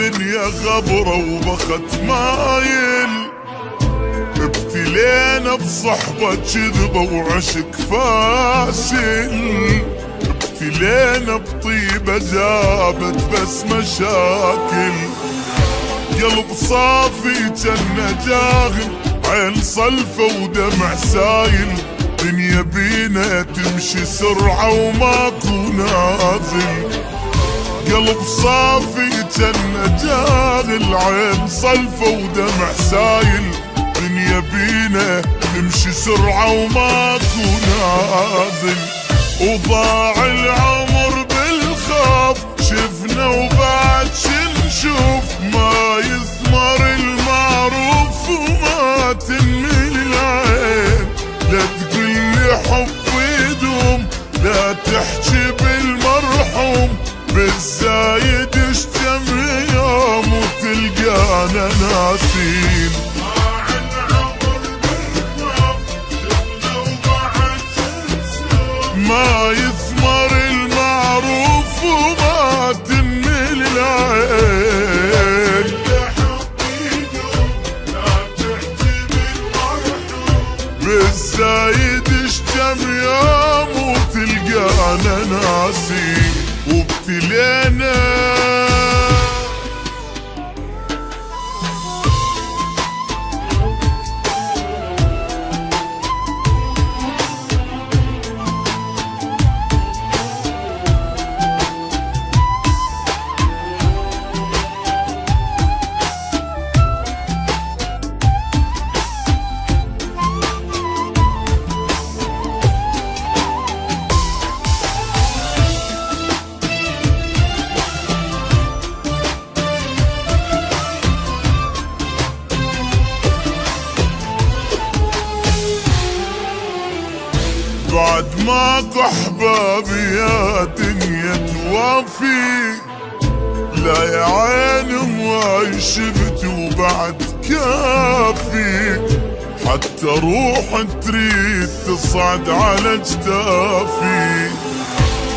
الدنيا غبرة وبخت مايل، ابتلينا بصحبة كذبة وعشق فاشل، ابتلينا بطيبة جابت بس مشاكل، قلب صافي جنة جاغل، عين صلفة ودمع سايل، دنيا بينا تمشي سرعة وماكو نازل، قلب صافي جنة جاغل، عين صلفة ودمع سايل، دنيا بينا تمشي سرعة وماكو نازل، وضاع العمر بالخوف، شفنا وبعد شنشوف، ما يثمر المعروف وما تنمي العين، لا تقلي حب يدوم، لا تحكي بالمرحوم، بالزايد اشتم يوم وتلقانا ناسين. ما يثمر المعروف وما تنمي العين، بالزايد اشتم يوم وتلقانا ناسين، وابتلينا بعد ماكو احبابي يا دنيا توافي، لا يا عيني هواي شفت وبعد كافي، حتى روح تريد تصعد على جدافي،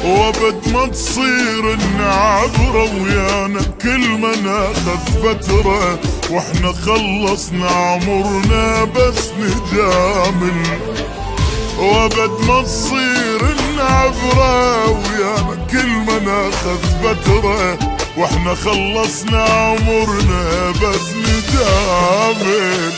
وابد ما تصير النعبرة ويانا كل ما ناخذ فترة، واحنا خلصنا عمرنا بس نجامل، وابد ما تصير النعبرة ويانا كل ما ناخذ فترة، واحنا خلصنا عمرنا بس نجامل،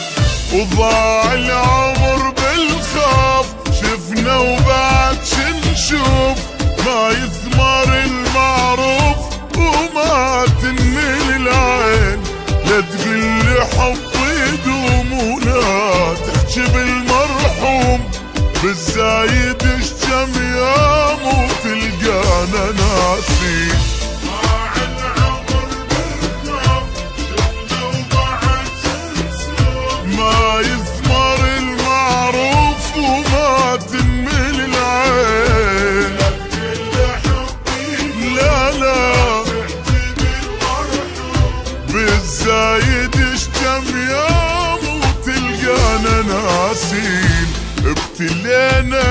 وضاع العمر بالخوف، شفنا وبعد شنشوف، ما يثمر المعروف وما تنمي العين، لا تقلي حب يدوم ولا تحكي بالمرحوم، بالزايد اشتم يوم وتلقانا ناسين. ضاع العمر بالخوف، شفنا وبعد شنشوف، ما يثمر المعروف وما تنمي العين، لا لا بالزايد اشتم يوم وتلقانا ناسين، ابتلينا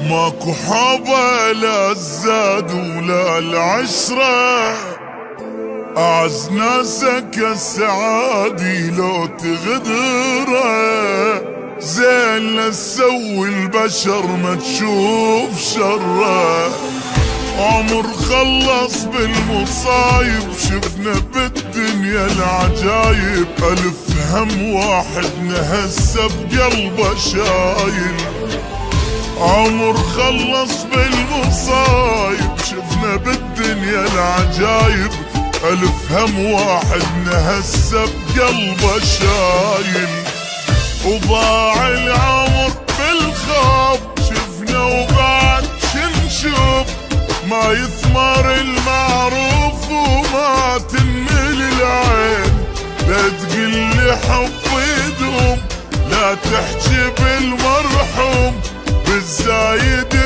ماكو حبة لا الزاد ولا العشرة، أعز ناسك السعادي لو تغدره، زين لا تسوي البشر ما تشوف شره، عمر خلص بالمصايب، شفنا بالدنيا العجايب، ألف هم واحد نهسه بقلبه شايل، عمر خلص بالمصايب، شفنا بالدنيا العجايب، ألف هم واحد نهسه بقلبه شايل، وضاع العمر بالخوف، شفنا وبعد شنشوف، ما يثمر المعروف وما تنمل العين. لا تقلي حب يدوم، لا تحكي بالمرحوم، بالزايد